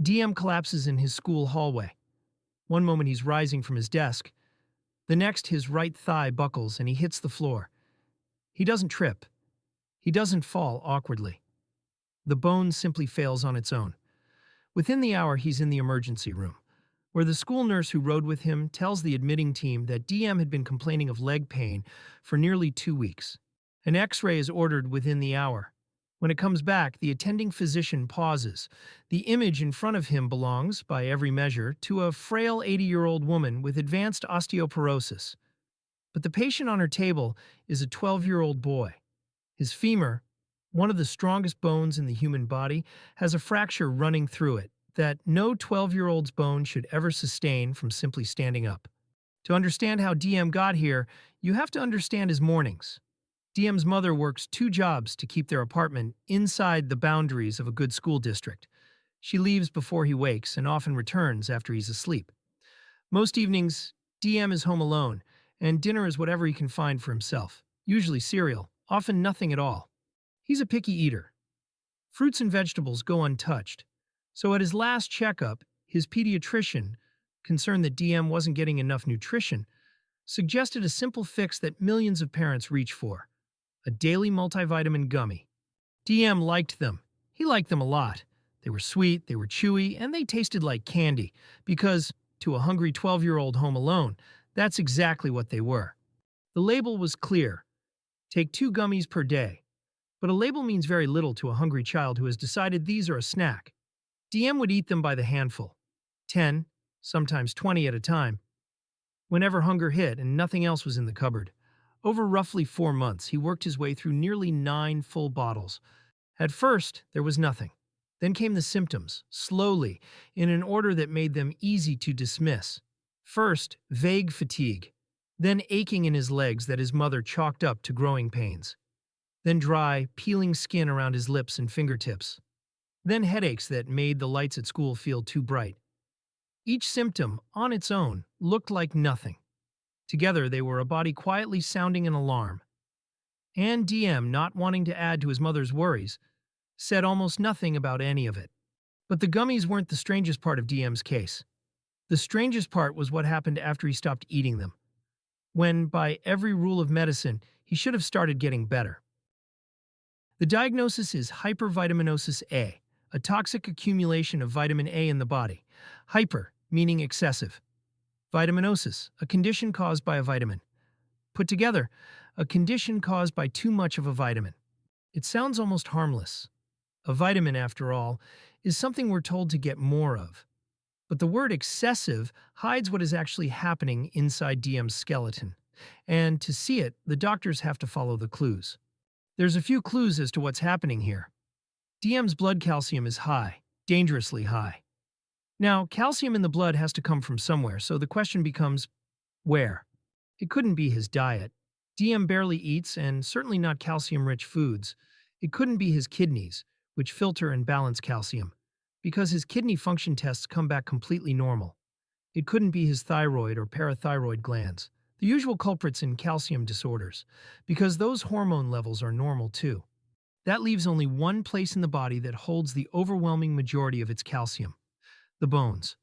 DM collapses in his school hallway. One moment he's rising from his desk. The next, his right thigh buckles and he hits the floor. He doesn't trip. He doesn't fall awkwardly. The bone simply fails on its own. Within the hour, he's in the emergency room, where the school nurse who rode with him tells the admitting team that DM had been complaining of leg pain for nearly 2 weeks. An X-ray is ordered within the hour. When it comes back, the attending physician pauses. The image in front of him belongs, by every measure, to a frail 80-year-old woman with advanced osteoporosis. But the patient on her table is a 12-year-old boy. His femur, one of the strongest bones in the human body, has a fracture running through it that no 12-year-old's bone should ever sustain from simply standing up. To understand how DM got here, you have to understand his mornings. DM's mother works 2 jobs to keep their apartment inside the boundaries of a good school district. She leaves before he wakes and often returns after he's asleep. Most evenings, DM is home alone, and dinner is whatever he can find for himself, usually cereal, often nothing at all. He's a picky eater. Fruits and vegetables go untouched. So at his last checkup, his pediatrician, concerned that DM wasn't getting enough nutrition, suggested a simple fix that millions of parents reach for: a daily multivitamin gummy. DM liked them. He liked them a lot. They were sweet, they were chewy, and they tasted like candy, because, to a hungry 12-year-old home alone, that's exactly what they were. The label was clear: take 2 gummies per day. But a label means very little to a hungry child who has decided these are a snack. DM would eat them by the handful, 10, sometimes 20 at a time, whenever hunger hit and nothing else was in the cupboard. Over roughly 4 months, he worked his way through nearly 9 full bottles. At first, there was nothing. Then came the symptoms, slowly, in an order that made them easy to dismiss. First, vague fatigue. Then aching in his legs that his mother chalked up to growing pains. Then dry, peeling skin around his lips and fingertips. Then headaches that made the lights at school feel too bright. Each symptom, on its own, looked like nothing. Together, they were a body quietly sounding an alarm. And DM, not wanting to add to his mother's worries, said almost nothing about any of it. But the gummies weren't the strangest part of DM's case. The strangest part was what happened after he stopped eating them, when, by every rule of medicine, he should have started getting better. The diagnosis is hypervitaminosis A, a toxic accumulation of vitamin A in the body. Hyper, meaning excessive. Vitaminosis, a condition caused by a vitamin. Put together, a condition caused by too much of a vitamin. It sounds almost harmless. A vitamin, after all, is something we're told to get more of. But the word excessive hides what is actually happening inside DM's skeleton. And to see it, the doctors have to follow the clues. There's a few clues as to what's happening here. DM's blood calcium is high, dangerously high. Now, calcium in the blood has to come from somewhere, so the question becomes, where? It couldn't be his diet. DM barely eats, and certainly not calcium-rich foods. It couldn't be his kidneys, which filter and balance calcium, because his kidney function tests come back completely normal. It couldn't be his thyroid or parathyroid glands, the usual culprits in calcium disorders, because those hormone levels are normal too. That leaves only one place in the body that holds the overwhelming majority of its calcium: the bones.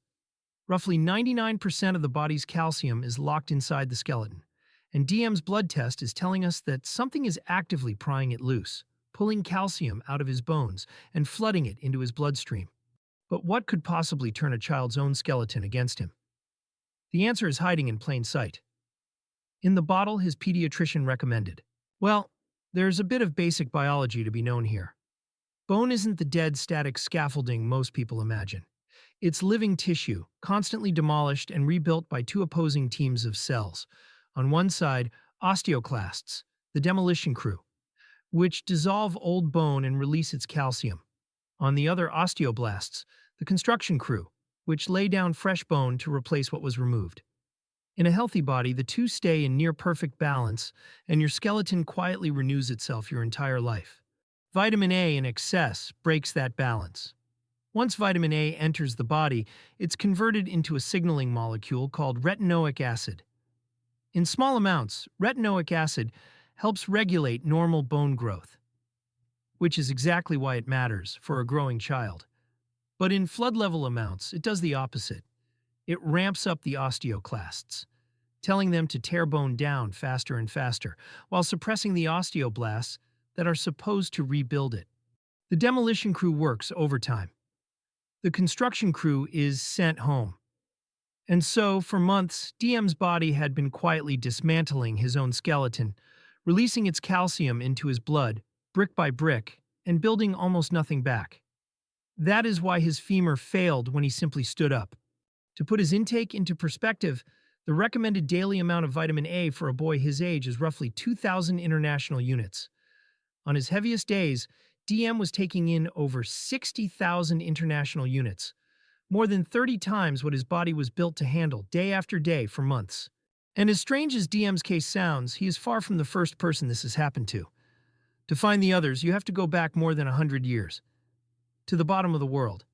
Roughly 99% of the body's calcium is locked inside the skeleton, and DM's blood test is telling us that something is actively prying it loose, pulling calcium out of his bones and flooding it into his bloodstream. But what could possibly turn a child's own skeleton against him? The answer is hiding in plain sight. In the bottle his pediatrician recommended. Well, there's a bit of basic biology to be known here. Bone isn't the dead, static scaffolding most people imagine. It's living tissue, constantly demolished and rebuilt by 2 opposing teams of cells. On one side, osteoclasts, the demolition crew, which dissolve old bone and release its calcium. On the other, osteoblasts, the construction crew, which lay down fresh bone to replace what was removed. In a healthy body, the 2 stay in near-perfect balance, and your skeleton quietly renews itself your entire life. Vitamin A in excess breaks that balance. Once vitamin A enters the body, it's converted into a signaling molecule called retinoic acid. In small amounts, retinoic acid helps regulate normal bone growth, which is exactly why it matters for a growing child. But in flood level amounts, it does the opposite. It ramps up the osteoclasts, telling them to tear bone down faster and faster, while suppressing the osteoblasts that are supposed to rebuild it. The demolition crew works overtime. The construction crew is sent home. And so, for months, DM's body had been quietly dismantling his own skeleton, releasing its calcium into his blood, brick by brick, and building almost nothing back. That is why his femur failed when he simply stood up. To put his intake into perspective, the recommended daily amount of vitamin A for a boy his age is roughly 2,000 international units. On his heaviest days, DM was taking in over 60,000 international units, more than 30 times what his body was built to handle day after day for months. And as strange as DM's case sounds, he is far from the first person this has happened to. To find the others, you have to go back more than 100 years, to the bottom of the world.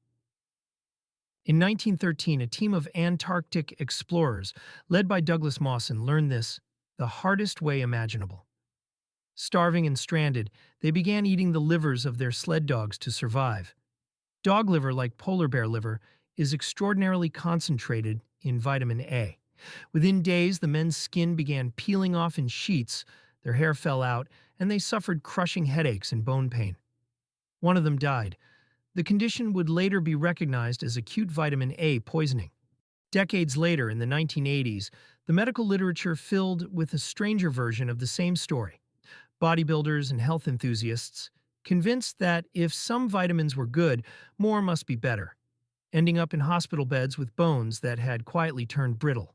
In 1913, a team of Antarctic explorers, led by Douglas Mawson, learned this the hardest way imaginable. Starving and stranded, they began eating the livers of their sled dogs to survive. Dog liver, like polar bear liver, is extraordinarily concentrated in vitamin A. Within days, the men's skin began peeling off in sheets, their hair fell out, and they suffered crushing headaches and bone pain. One of them died. The condition would later be recognized as acute vitamin A poisoning. Decades later, in the 1980s, the medical literature filled with a stranger version of the same story. Bodybuilders and health enthusiasts, convinced that if some vitamins were good, more must be better, ending up in hospital beds with bones that had quietly turned brittle.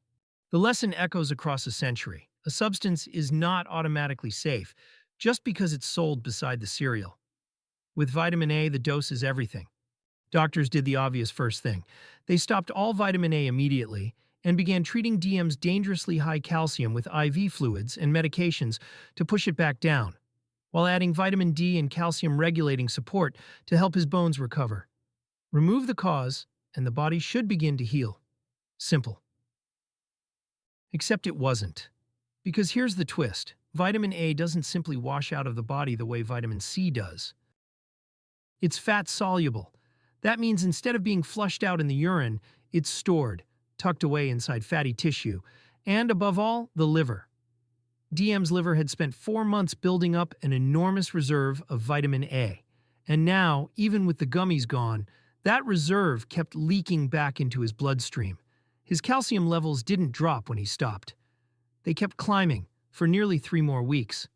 The lesson echoes across a century. A substance is not automatically safe just because it's sold beside the cereal. With vitamin A, the dose is everything. Doctors did the obvious first thing. They stopped all vitamin A immediately and began treating DM's dangerously high calcium with IV fluids and medications to push it back down, while adding vitamin D and calcium-regulating support to help his bones recover. Remove the cause, and the body should begin to heal. Simple. Except it wasn't. Because here's the twist. Vitamin A doesn't simply wash out of the body the way vitamin C does. It's fat-soluble. That means instead of being flushed out in the urine, it's stored, tucked away inside fatty tissue, and above all, the liver. DM's liver had spent 4 months building up an enormous reserve of vitamin A. And now, even with the gummies gone, that reserve kept leaking back into his bloodstream. His calcium levels didn't drop when he stopped. They kept climbing for nearly 3 more weeks.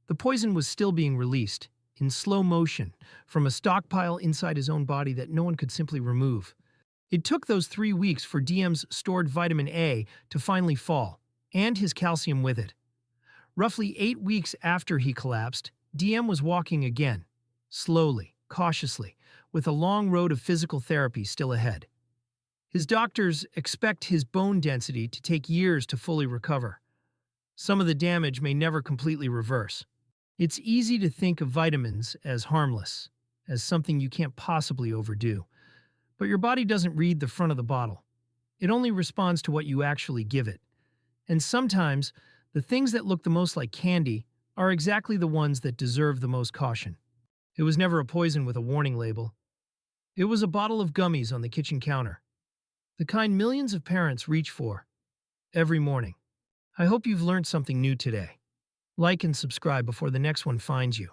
The poison was still being released, in slow motion, from a stockpile inside his own body that no one could simply remove. It took those 3 weeks for DM's stored vitamin A to finally fall, and his calcium with it. Roughly 8 weeks after he collapsed, DM was walking again, slowly, cautiously, with a long road of physical therapy still ahead. His doctors expect his bone density to take years to fully recover. Some of the damage may never completely reverse. It's easy to think of vitamins as harmless, as something you can't possibly overdo. But your body doesn't read the front of the bottle. It only responds to what you actually give it. And sometimes, the things that look the most like candy are exactly the ones that deserve the most caution. It was never a poison with a warning label. It was a bottle of gummies on the kitchen counter. The kind millions of parents reach for every morning. I hope you've learned something new today. Like and subscribe before the next one finds you.